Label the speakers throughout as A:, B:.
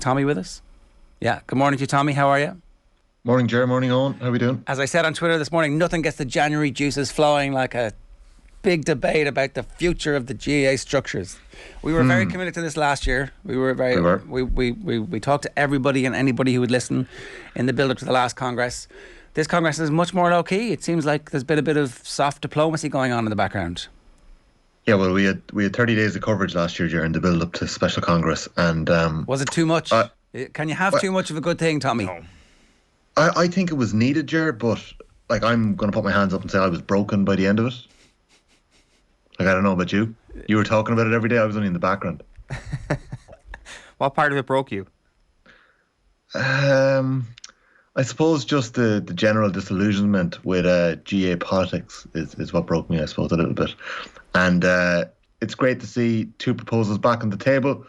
A: Tommy with us? Yeah. Good morning to you, Tommy. How are you?
B: Morning, Jer. Morning, Eoin. How are we doing?
A: As I said on Twitter this morning, nothing gets the January juices flowing like a big debate about the future of the GAA structures. We were very committed to this last year. We talked to everybody and anybody who would listen in the build-up to the last Congress. This Congress is much more low-key. It seems like there's been a bit of soft diplomacy going on in the background.
B: Yeah, well, we had 30 days of coverage last year, Jer, in the build-up to Special Congress, and
A: was it too much? Can you have too much of a good thing, Tommy?
C: No.
B: I think it was needed, Jer, but I'm going to put my hands up and say I was broken by the end of it. I don't know about you. You were talking about it every day. I was only in the background.
C: What part of it broke you?
B: I suppose just the general disillusionment with GAA politics is what broke me, I suppose, a little bit. And it's great to see two proposals back on the table,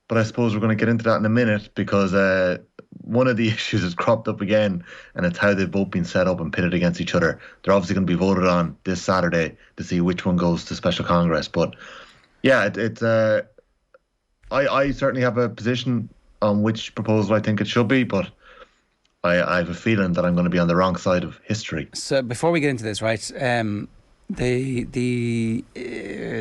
B: but I suppose we're going to get into that in a minute because one of the issues has cropped up again, and it's how they've both been set up and pitted against each other. They're obviously going to be voted on this Saturday to see which one goes to Special Congress. But yeah, I certainly have a position on which proposal I think it should be, but I have a feeling that I'm going to be on the wrong side of history.
A: So before we get into this, right, the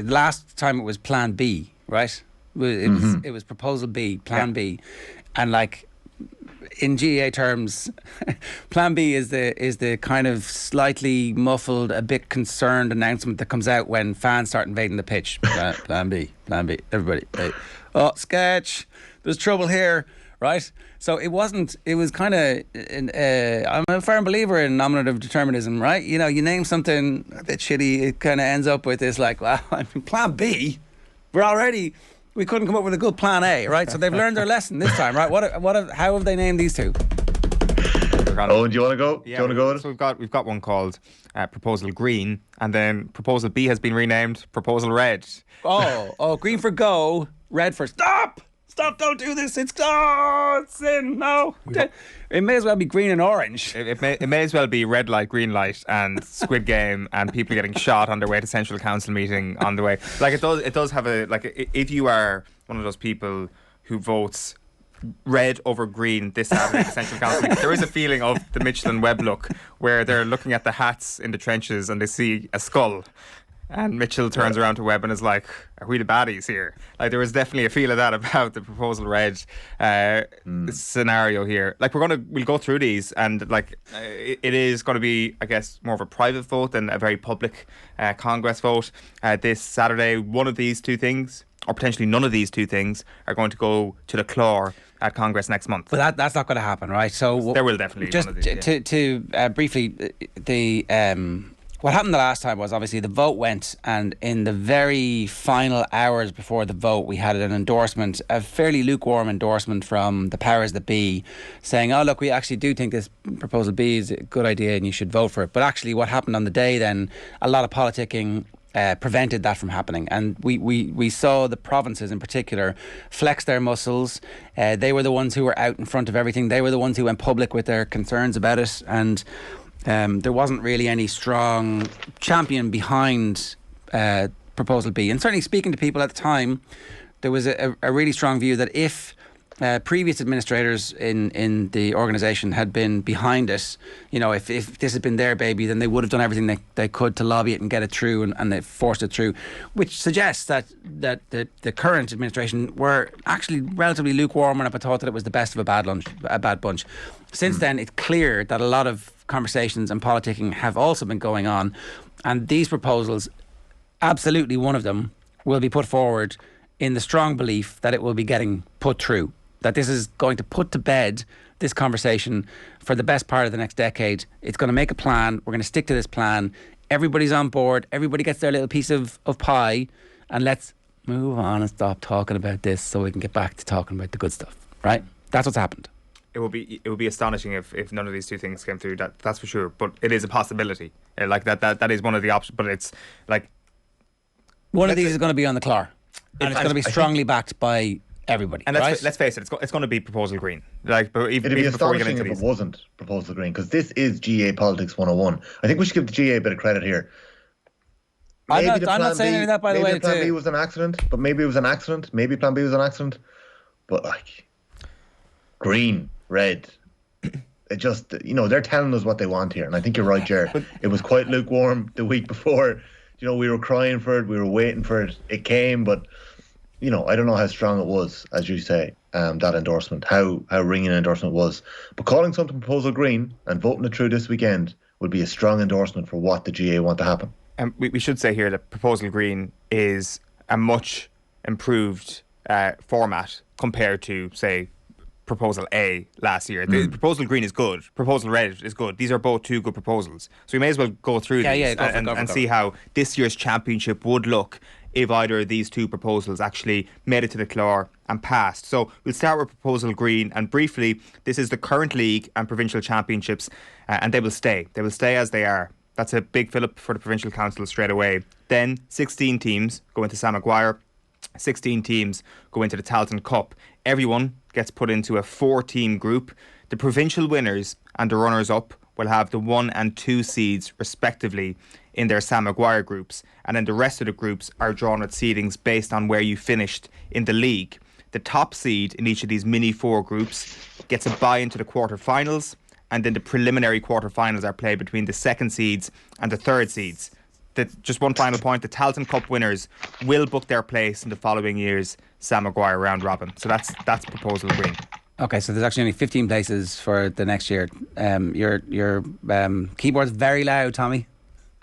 A: last time it was Plan B, right? It was Proposal B, Plan B, and in GAA terms, Plan B is the kind of slightly muffled, a bit concerned announcement that comes out when fans start invading the pitch. Plan B, everybody. Hey. Oh, sketch. There's trouble here, right? So it wasn't. It was kind of. I'm a firm believer in nominative determinism, right? You know, you name something a bit shitty, it kind of ends up with this Plan B. We couldn't come up with a good Plan A, right? So they've learned their lesson this time, right? How have they named these two?
B: Oh, do you want to go?
C: Yeah,
B: do you want to go?
C: So we've got one called Proposal Green, and then Proposal B has been renamed Proposal Red.
A: Oh, green for go, red for stop! Stop, don't do this, it's sin, no. It may as well be green and orange.
C: It may as well be red light, green light, and Squid Game, and people getting shot on their way to Central Council meeting on the way. It does have if you are one of those people who votes red over green this Saturday at the Central Council meeting, there is a feeling of the Mitchell and Webb look, where they're looking at the hats in the trenches and they see a skull. And Mitchell turns around to Webb and is like, are we the baddies here? There was definitely a feel of that about the Proposal Red scenario here. We'll go through these, and it is going to be, I guess, more of a private vote than a very public Congress vote. This Saturday, one of these two things, or potentially none of these two things, are going to go to the clore at Congress next month.
A: But that's not going to happen, right? So
C: there will definitely
A: just
C: one of these,
A: to briefly what happened the last time was obviously the vote went, and in the very final hours before the vote we had an endorsement, a fairly lukewarm endorsement from the powers that be, saying, oh look, we actually do think this Proposal B is a good idea and you should vote for it. But actually what happened on the day then, a lot of politicking prevented that from happening, and we saw the provinces in particular flex their muscles. They were the ones who were out in front of everything. They were the ones who went public with their concerns about it, and there wasn't really any strong champion behind Proposal B. And certainly speaking to people at the time, there was a really strong view that if previous administrators in the organisation had been behind it, if this had been their baby, then they would have done everything they could to lobby it and get it through, and they forced it through, which suggests that the current administration were actually relatively lukewarm on it, but thought that it was the best of a bad bunch. Since then, it's clear that a lot of conversations and politicking have also been going on, and these proposals, absolutely one of them, will be put forward in the strong belief that it will be getting put through, that this is going to put to bed this conversation for the best part of the next decade. It's going to make a plan. We're going to stick to this plan. Everybody's on board. Everybody gets their little piece of pie, and let's move on and stop talking about this so we can get back to talking about the good stuff, right? That's what's happened.
C: It would be astonishing if none of these two things came through. That's for sure. But it is a possibility. That is one of the options. But it's
A: one of these is going to be on the clore, and it's going to be strongly backed by everybody.
C: And let's face it, it's going to be Proposal Green. But
B: it'd be astonishing if it wasn't Proposal Green, because this is GAA Politics 101. I think we should give the GAA a bit of credit here.
A: I'm not saying any of that, by the way.
B: Maybe Plan B was an accident, but maybe it was an accident. Maybe Plan B was an accident, but green, red. It just, they're telling us what they want here. And I think you're right, Ger. It was quite lukewarm the week before. We were crying for it. We were waiting for it. It came, but, I don't know how strong it was, as you say, that endorsement, how ringing an endorsement was. But calling something Proposal Green and voting it through this weekend would be a strong endorsement for what the GAA want to happen.
C: We should say here that Proposal Green is a much improved format compared to, say, Proposal A last year. The Proposal Green is good. Proposal Red is good. These are both two good proposals. So we may as well go through these and see how this year's championship would look if either of these two proposals actually made it to the Clár and passed. So we'll start with Proposal Green, and briefly, this is the current league and provincial championships, and they will stay. They will stay as they are. That's a big fillip for the Provincial Council straight away. Then 16 teams go into Sam Maguire. 16 teams go into the Tailteann Cup. Everyone gets put into a 4-team group. The provincial winners and the runners-up will have the 1 and 2 seeds respectively in their Sam Maguire groups, and then the rest of the groups are drawn with seedings based on where you finished in the league. The top seed in each of these mini 4 groups gets a bye into the quarter-finals, and then the preliminary quarter-finals are played between the second seeds and the third seeds. Just one final point, the Tailteann Cup winners will book their place in the following year's Sam Maguire round robin. So that's Proposal Green.
A: Okay, so there's actually only 15 places for the next year. Your keyboard's very loud, Tommy.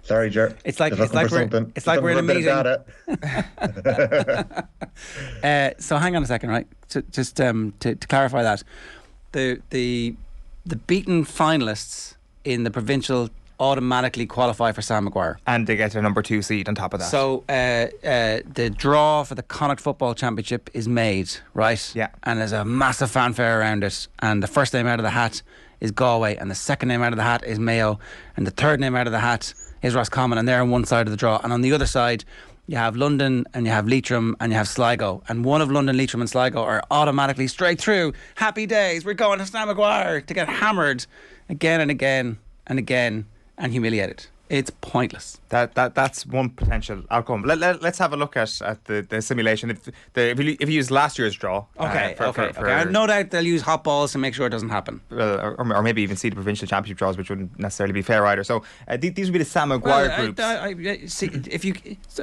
B: Sorry, Ger.
A: It's like we're in a meeting. So hang on a second, right? Just to clarify that, the beaten finalists in the provincial automatically qualify for Sam Maguire,
C: and they get a number 2 seed on top of that.
A: So the draw for the Connacht Football Championship is made, right?
C: Yeah.
A: And there's a massive fanfare around it, and the first name out of the hat is Galway, and the second name out of the hat is Mayo, and the third name out of the hat is Roscommon, and they're on one side of the draw, and on the other side you have London and you have Leitrim and you have Sligo, and one of London, Leitrim and Sligo are automatically straight through. Happy days, we're going to Sam Maguire to get hammered again and again and again and humiliated. It's pointless.
C: That's one potential outcome. Let's have a look at the simulation. If you use last year's draw,
A: okay. No doubt they'll use hot balls to make sure it doesn't happen.
C: Well, or maybe even see the provincial championship draws, which wouldn't necessarily be fair either. So these would be the Sam Maguire groups.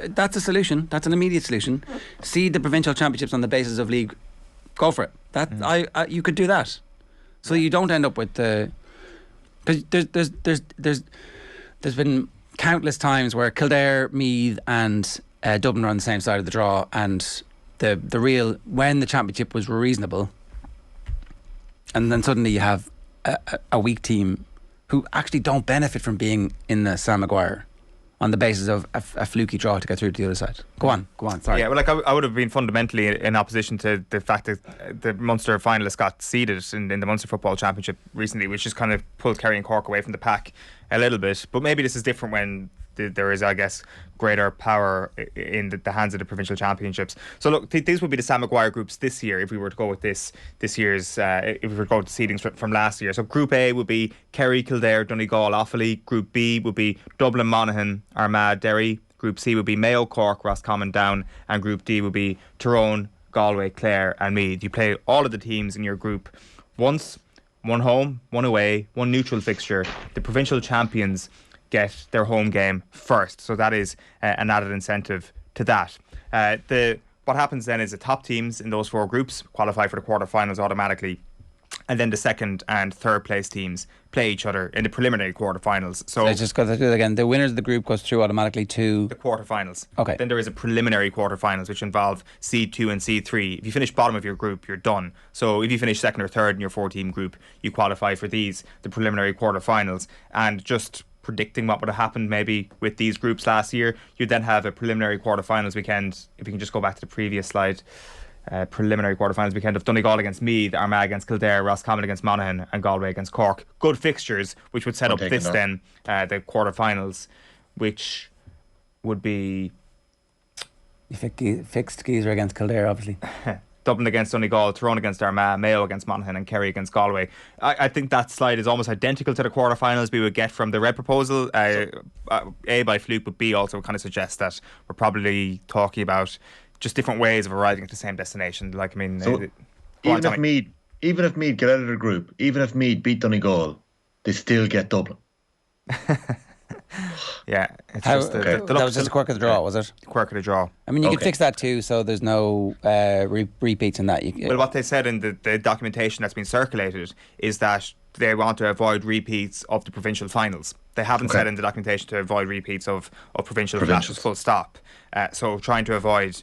A: That's a solution. That's an immediate solution. See the provincial championships on the basis of league. Go for it. You could do that, so you don't end up with the. Because there's been countless times where Kildare, Meath and Dublin are on the same side of the draw, and the real, when the championship was reasonable, and then suddenly you have a weak team who actually don't benefit from being in the Sam Maguire on the basis of a fluky draw to get through to the other side. Go on, sorry.
C: Yeah, well, I would have been fundamentally in opposition to the fact that the Munster finalists got seeded in the Munster Football Championship recently, which just kind of pulled Kerry and Cork away from the pack a little bit. But maybe this is different when there is, I guess, greater power in the hands of the provincial championships. So look, these would be the Sam Maguire groups this year if we were to go with this year's, if we were to go with the seedings from last year. So Group A would be Kerry, Kildare, Donegal, Offaly. Group B would be Dublin, Monaghan, Armagh, Derry. Group C would be Mayo, Cork, Roscommon, Down. And Group D would be Tyrone, Galway, Clare and Meath. You play all of the teams in your group once, one home, one away, one neutral fixture. The provincial champions get their home game first, so that is an added incentive to that. What happens then is the top teams in those 4 groups qualify for the quarterfinals automatically, and then the second and third place teams play each other in the preliminary quarterfinals. So
A: let's just go through it again. The winners of the group goes through automatically to
C: the quarterfinals.
A: Okay.
C: Then there is a preliminary quarterfinals which involve seed 2 and seed 3. If you finish bottom of your group, you're done. So if you finish second or third in your 4-team group, you qualify for the preliminary quarterfinals. And just predicting what would have happened maybe with these groups last year, you'd then have a preliminary quarterfinals weekend. If you can just go back to the previous slide, preliminary quarterfinals weekend of Donegal against Meath, Armagh against Kildare, Roscommon against Monaghan and Galway against Cork. Good fixtures, which would set up the quarterfinals, which would be
A: fixed geezer against Kildare, obviously.
C: Dublin against Donegal, Tyrone against Armagh, Mayo against Monaghan and Kerry against Galway. I think that slide is almost identical to the quarterfinals we would get from the red proposal. A, by fluke, but B also kind of suggests that we're probably talking about just different ways of arriving at the same destination. Like, I mean,
B: so even if even if Meath get out of the group, even if Meath beat Donegal, they still get Dublin.
C: Yeah, it's
A: How,
C: just
A: that was just a quirk of the draw, was it?
C: quirk of the draw.
A: I mean, you could fix that too, so there's no repeats in that.
C: Well, what they said in the documentation that's been circulated is that they want to avoid repeats of the provincial finals. They haven't said in the documentation to avoid repeats of provincial clashes, full stop. So trying to avoid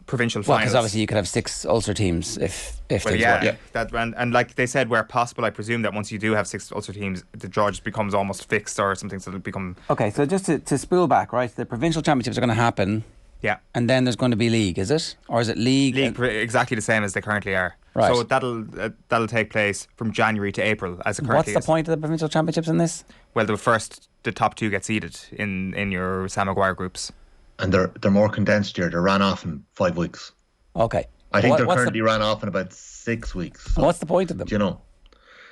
C: provincial finals.
A: Because obviously you could have 6 Ulster teams if things work.
C: Yeah. That, and like they said, where possible, I presume that once you do have 6 Ulster teams, the draw just becomes almost fixed or something, so it'll become...
A: Okay, so just to spool back, right, the provincial championships are going to happen.
C: Yeah.
A: And then there's going to be league, is it? Or is it league?
C: Exactly the same as they currently are.
A: Right.
C: So that'll take place from January to April as it currently is.
A: What's the point of the provincial championships in this?
C: Well, the top 2 get seeded in your Sam Maguire groups.
B: And they're more condensed here. They're ran off in 5 weeks.
A: Okay.
B: I think they're currently ran off in about 6 weeks. So,
A: what's the point of them?
B: Do you know?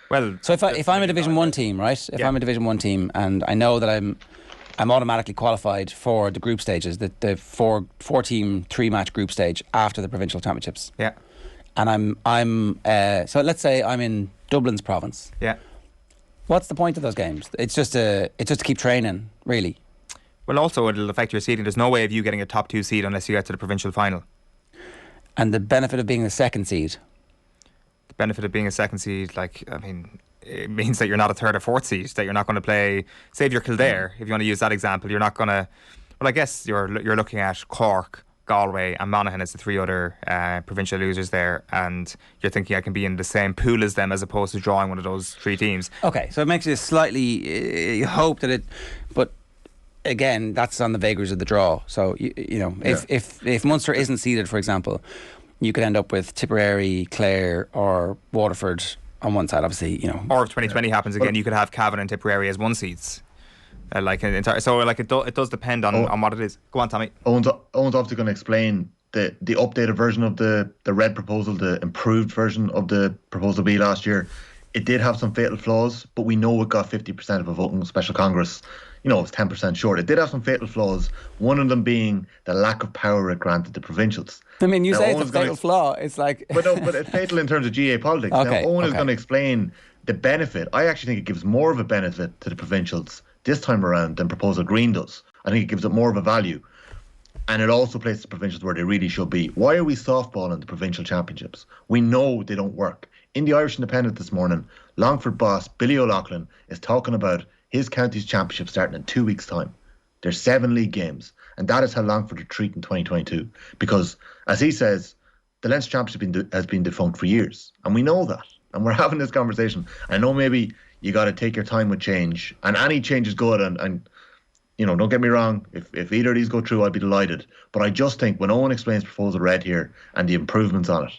C: Well,
A: so if I'm a Division 1 team, right? If I'm a Division 1 team and I know that I'm automatically qualified for the group stages, the 4-team 3-match group stage after the provincial championships.
C: Yeah.
A: And I'm so let's say I'm in Dublin's province.
C: Yeah.
A: What's the point of those games? It's just to keep training, really.
C: Well, also it'll affect your seeding. There's no way of you getting a top 2 seed unless you get to the provincial final.
A: And the benefit of being the second seed?
C: The benefit of being a second seed, it means that you're not a third or fourth seed, that you're not going to play, say if you're Kildare, if you want to use that example, you're not going to, well, I guess you're looking at Cork, Galway and Monaghan as the 3 other provincial losers there, and you're thinking I can be in the same pool as them as opposed to drawing one of those 3 teams.
A: Okay, so it makes you slightly, you hope that but again, that's on the vagaries of the draw. So, if Munster isn't seeded, for example, you could end up with Tipperary, Clare or Waterford on one side, obviously,
C: Or if 2020 happens again, you could have Cavan and Tipperary as 1 seeds. It does depend on what it is. Go on, Tommy.
B: Owen's obviously going to explain the updated version of the red proposal, the improved version of the proposal B last year. It did have some fatal flaws, but we know it got 50% of a vote in Special Congress. It was 10% short. It did have some fatal flaws, one of them being the lack of power it granted the provincials.
A: I mean, you say it's a fatal flaw. It's like...
B: but it's fatal in terms of GAA politics.
A: Okay,
B: now, Owen is going to explain the benefit. I actually think it gives more of a benefit to the provincials this time around than Proposal Green does. I think it gives it more of a value. And it also places the provincials where they really should be. Why are we softballing the provincial championships? We know they don't work. In the Irish Independent this morning, Longford boss Billy O'Loughlin is talking about his county's championship starting in 2 weeks' time. There's 7 league games, and that is how Longford are treating 2022. Because, as he says, the Leinster Championship has been defunct for years, and we know that. And we're having this conversation. I know maybe you got to take your time with change, and any change is good. And don't get me wrong. If either of these go through, I'd be delighted. But I just think when Owen explains Proposal Red here and the improvements on it,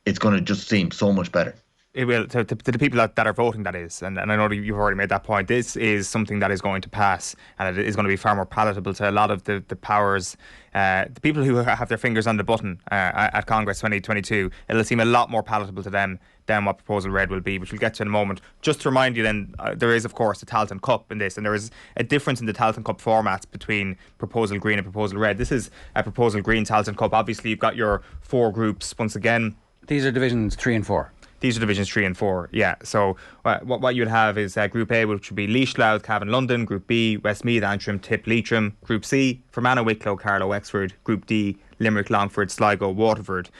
B: it's going to just seem so much better.
C: It will, to the people that are voting, that is, and I know you've already made that point. This is something that is going to pass, and it is going to be far more palatable to a lot of the powers, the people who have their fingers on the button at Congress 2022. It'll seem a lot more palatable to them than what Proposal Red will be, which we'll get to in a moment. Just to remind you then, there is of course the Tailteann Cup in this, and there is a difference in the Tailteann Cup formats between Proposal Green and Proposal Red. This is a Proposal Green Tailteann Cup. Obviously you've got your 4 groups once again.
A: These are divisions 3 and 4.
C: These are divisions 3 and 4, yeah. So what you'd have is Group A, which would be Laois, Louth, Cavan, London. Group B, Westmeath, Antrim, Tip, Leitrim. Group C, Fermanagh, Wicklow, Carlow, Wexford. Group D, Limerick, Longford, Sligo, Waterford.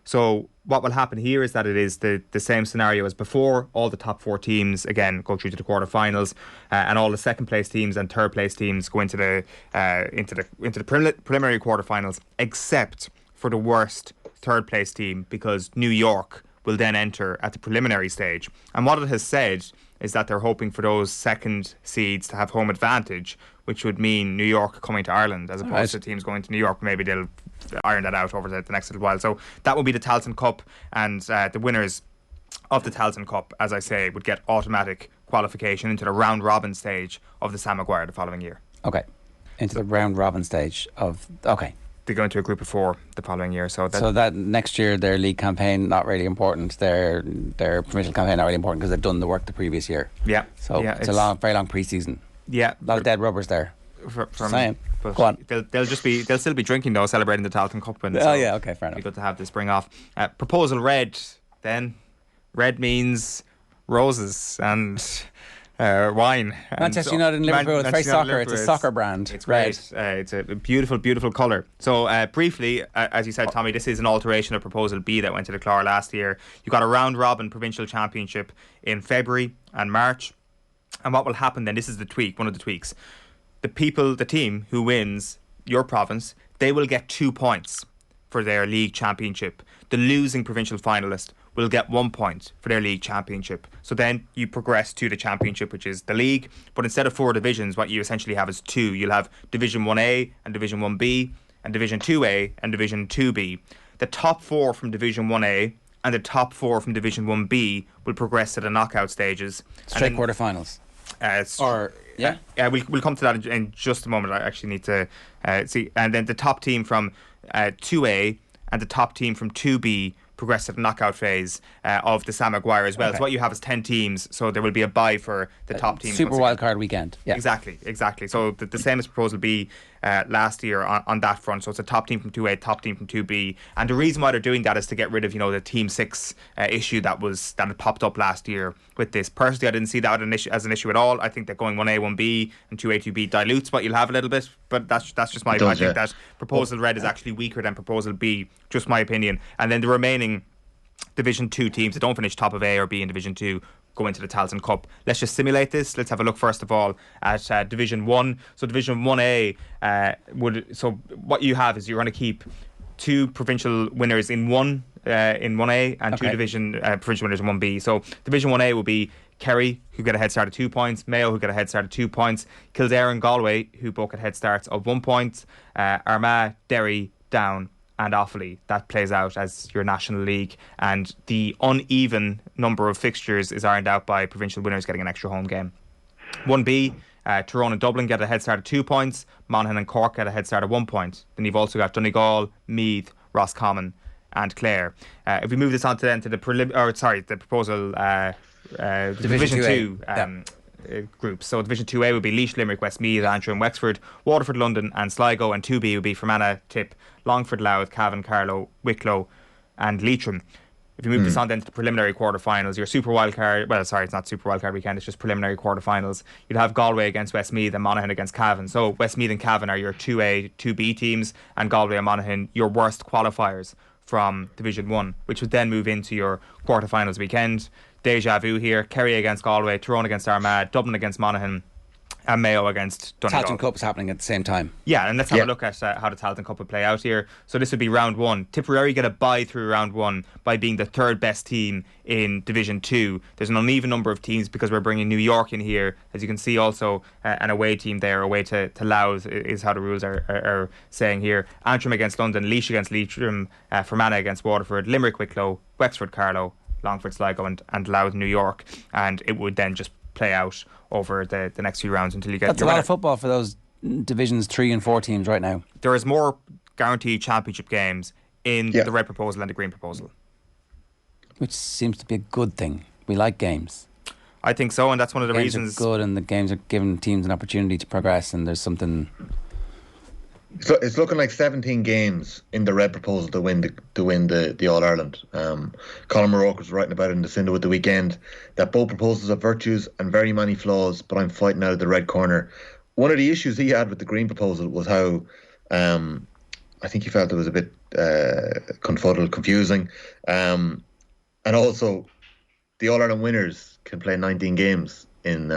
C: So what will happen here is that it is the same scenario as before. All the top 4 teams, again, go through to the quarterfinals, and all the second place teams and third place teams go into the preliminary quarterfinals, except for the worst third place team, because New York will then enter at the preliminary stage. And what it has said is that they're hoping for those second seeds to have home advantage, which would mean New York coming to Ireland as opposed to teams going to New York. Maybe they'll iron that out over the next little while. So that will be the Tailteann Cup, and the winners of the Tailteann Cup, as I say, would get automatic qualification into the round robin stage of the Sam Maguire the following year.
A: Okay, into the round robin stage of... Okay.
C: They go into a group of 4 the following year. So
A: that next year, their league campaign, not really important. Their provincial campaign, not really important, because they've done the work the previous year.
C: Yeah.
A: So
C: yeah,
A: it's a very long pre-season.
C: Yeah.
A: A lot of dead rubbers there.
C: Same. Go on. They'll still be drinking though, celebrating the Tailteann Cup win.
A: Oh yeah, okay, fair enough.
C: It'll be good to have the spring off. Proposal Red then. red means roses and wine.
A: Manchester United and Liverpool. It's very soccer. It's a soccer brand.
C: It's great. It's a beautiful, beautiful colour. So briefly, as you said, Tommy, this is an alteration of Proposal B that went to the Clár last year. You got a round robin Provincial Championship in February and March. And what will happen then, this is the tweak, one of the tweaks. The team who wins your province, they will get 2 points for their league championship. The losing provincial finalist will get 1 point for their league championship. So then you progress to the championship, which is the league. But instead of 4 divisions, what you essentially have is 2. You'll have Division 1A and Division 1B and Division 2A and Division 2B. The top 4 from Division 1A and the top 4 from Division 1B will progress to the knockout stages.
A: Straight quarterfinals.
C: We'll come to that in just a moment. I actually need to see. And then the top team from 2A and the top team from 2B progress to the knockout phase of the Sam Maguire as well. Okay. So what you have is 10 teams, so there will be a bye for the top team.
A: Super wildcard weekend. Yeah.
C: Exactly. So the same as Proposal B last year on that front. So it's a top team from 2A, top team from 2B. And the reason why they're doing that is to get rid of, the Team 6 issue that had popped up last year with this. Personally, I didn't see that as an issue at all. I think that going 1A, 1B and 2A, 2B dilutes what you'll have a little bit. But that's just my opinion. I think that Proposal Red is actually weaker than Proposal B. Just my opinion. And then the remaining Division 2 teams that don't finish top of A or B in Division 2 go into the Tailteann Cup. Let's just simulate this. Let's have a look first of all at Division 1. So Division 1A so what you have is you're going to keep 2 provincial winners in 1A and 2 division provincial winners in 1B. So Division 1A will be Kerry, who get a head start of 2 points, Mayo, who get a head start of 2 points, Kildare and Galway, who both get head starts of 1 point, Armagh, Derry, Down and Offaly. That plays out as your National League, and the uneven number of fixtures is ironed out by provincial winners getting an extra home game. 1B, Tyrone and Dublin get a head start of 2 points, Monaghan and Cork get a head start of 1 point. Then you've also got Donegal, Meath, Roscommon and Clare. If we move this on to the proposal Division 2 groups. So Division 2A would be Laois, Limerick, Westmeath, Antrim, Wexford, Waterford, London and Sligo, and 2B would be Fermanagh, Tip, Longford, Louth, Cavan, Carlow, Wicklow and Leitrim. If you move this on then to the preliminary quarterfinals, your Super Wildcard, it's not Super Wildcard weekend, it's just preliminary quarterfinals. You'd have Galway against Westmeath and Monaghan against Cavan. So Westmeath and Cavan are your 2A, 2B teams, and Galway and Monaghan your worst qualifiers from Division 1, which would then move into your quarterfinals weekend. Deja vu here: Kerry against Galway, Tyrone against Armagh, Dublin against Monaghan and Mayo against Donegal.
A: Tailteann Cup is happening at the same time.
C: Yeah, and let's have a look at how the Tailteann Cup would play out here. So this would be round 1. Tipperary get a bye through round 1 by being the 3rd best team in Division 2. There's an uneven number of teams because we're bringing New York in here. As you can see also an away team there, away to Louth is how the rules are saying here. Antrim against London, Laois against Leitrim, Fermanagh against Waterford, Limerick, Wicklow, Wexford, Carlow, Longford, Sligo and Louth, New York. And it would then just play out over the next few rounds until you get...
A: That's a lot of football for those Divisions 3 and 4 teams right now.
C: There is more guaranteed championship games in the red proposal and the green proposal.
A: Which seems to be a good thing. We like games.
C: I think so, and that's one of the reasons...
A: Games are good, and the games are giving teams an opportunity to progress, and there's something...
B: So it's looking like 17 games in the red proposal to win the All Ireland. Colin Morocco was writing about it in the Syndic with the weekend that both proposals have virtues and very many flaws, but I'm fighting out of the red corner. One of the issues he had with the green proposal was how I think he felt it was a bit confuddled, confusing, and also the All Ireland winners can play 19 games in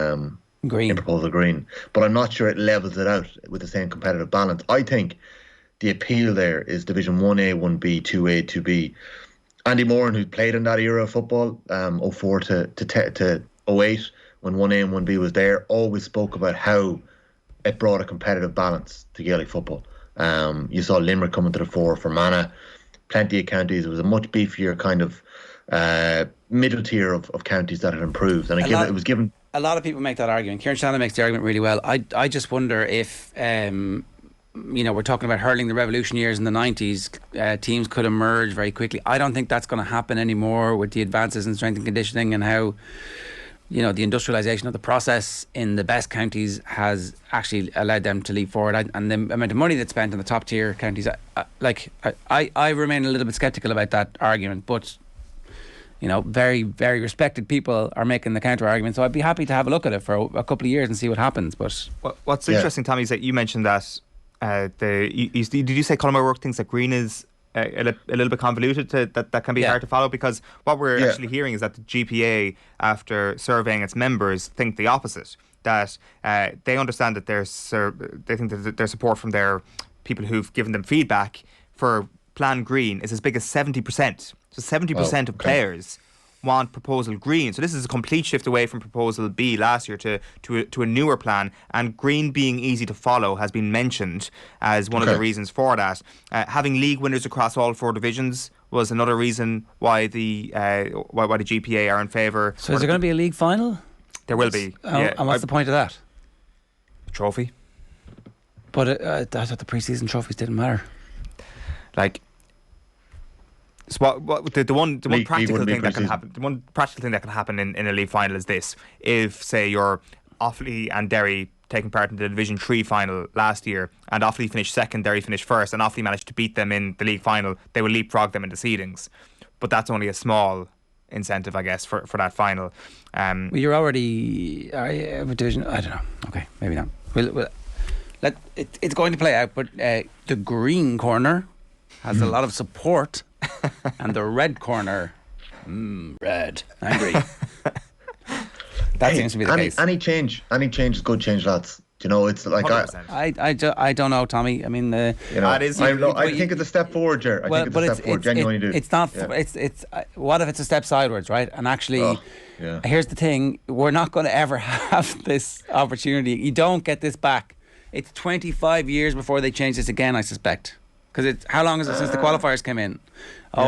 B: proposal green, but I'm not sure it levels it out with the same competitive balance. I think the appeal there is Division 1A, 1B, 2A, 2B. Andy Moran, who played in that era of football, 04 to 08, when 1A and 1B was there, always spoke about how it brought a competitive balance to Gaelic football. You saw Limerick coming to the fore for Fermanagh, plenty of counties. It was a much beefier kind of middle tier of counties that had improved, and it was given.
A: A lot of people make that argument. Eoin Sheahan makes the argument really well. I just wonder if, we're talking about hurling the revolution years in the 90s, teams could emerge very quickly. I don't think that's going to happen anymore with the advances in strength and conditioning and how, the industrialisation of the process in the best counties has actually allowed them to leap forward. And the amount of money that's spent in the top tier counties, I remain a little bit sceptical about that argument. But very, very respected people are making the counter argument. So I'd be happy to have a look at it for a couple of years and see what happens. But
C: what's interesting, Tommy, is that you mentioned that did you say Colin O'Rourke thinks that green is a little bit convoluted that can be hard to follow? Because what we're actually hearing is that the GPA, after surveying its members, think the opposite. That they understand that they think that their support from their people who've given them feedback for Plan Green is as big as 70%. So 70% of players want Proposal Green. So this is a complete shift away from Proposal B last year to a newer plan. And green being easy to follow has been mentioned as one of the reasons for that. Having league winners across all 4 divisions was another reason why the GPA are in favour.
A: So is there going to be a league final?
C: There will be.
A: And what's the point of that?
C: Trophy.
A: But I thought the pre-season trophies didn't matter.
C: So the one practical thing that can happen, the one practical thing that can happen in a league final is this: if, say, you're Offaly and Derry taking part in the Division 3 final last year, and Offaly finished second, Derry finished first, and Offaly managed to beat them in the league final, they will leapfrog them in the seedings. But that's only a small incentive, I guess, for that final.
A: Well, you're already division. I don't know. Okay, maybe not. It's going to play out, but the green corner has a lot of support, and the red corner, red, angry. That seems to be the case.
B: Any change is good change, lads. It's like
A: 100%. I don't know, Tommy. I mean,
B: I think it's a step forward, Ger. I think it's a step forward. Genuinely do.
A: It's not. Yeah. It's. What if it's a step sideways, right? And actually, here's the thing: we're not going to ever have this opportunity. You don't get this back. It's 25 years before they change this again, I suspect. Because how long is it since the qualifiers came in?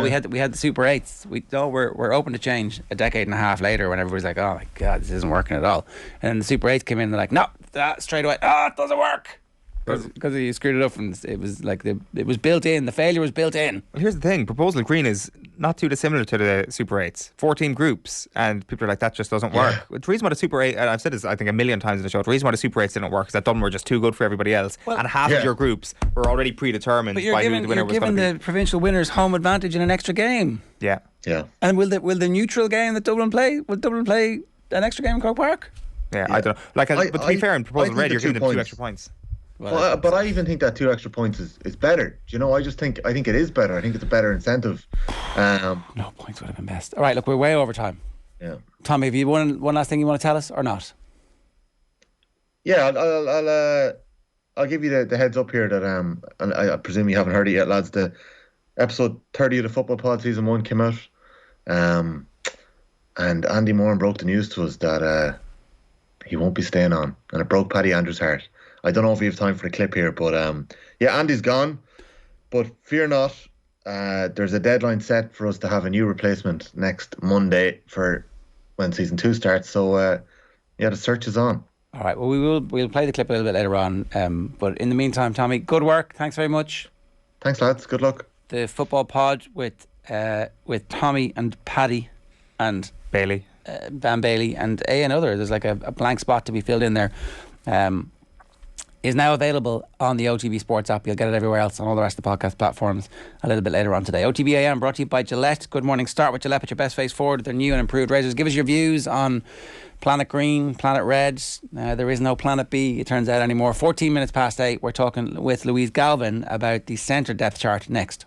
A: We had the Super 8s. We're open to change a decade and a half later when everybody's like, oh my God, this isn't working at all. And then the Super 8s came in and they're like, no, straight away, it doesn't work. Because you screwed it up, and it was like it was built in. The failure was built in.
C: Well, here's the thing: Proposal Green is not too dissimilar to the Super 8s. 4-team groups, and people are like, that just doesn't work. The reason why the Super 8, and I've said this I think a million times in the show, the reason why the Super 8s didn't work is that Dublin were just too good for everybody else, and half of your groups were already predetermined by who the winner was going to be.
A: You're giving the provincial winners home advantage in an extra game.
C: Yeah.
A: And will the neutral game that Dublin play? Will Dublin play an extra game in Croke Park?
C: Yeah, I don't know. But to be fair, in Proposal Red, you're giving them 2 extra points.
B: But I even think that 2 extra points is better. I think it is better. I think it's a better incentive.
A: No points would have been best. All right, look, we're way over time.
B: Yeah.
A: Tommy, have you one last thing you want to tell us or not?
B: Yeah, I'll give you the heads up here that and I presume you haven't heard it yet, lads. The episode 30 of the Football Pod season 1 came out, and Andy Moran broke the news to us that he won't be staying on, and it broke Paddy Andrews' heart. I don't know if we have time for the clip here, but Andy's gone. But fear not, there's a deadline set for us to have a new replacement next Monday for when season 2 starts. So the search is on. All
A: right. Well, we'll play the clip a little bit later on. But in the meantime, Tommy, good work. Thanks very much.
B: Thanks, lads. Good luck.
A: The Football Pod with Tommy and Paddy and
C: Bailey,
A: Van Bailey and another. There's like a blank spot to be filled in there. Is now available on the OTB Sports app. You'll get it everywhere else on all the rest of the podcast platforms a little bit later on today. OTB AM brought to you by Gillette. Good morning. Start with Gillette. Put your best face forward. Their new and improved razors. Give us your views on Planet Green, Planet Red. There is no Planet B, it turns out, anymore. 14 minutes past 8. We're talking with Louise Galvin about the centre depth chart next.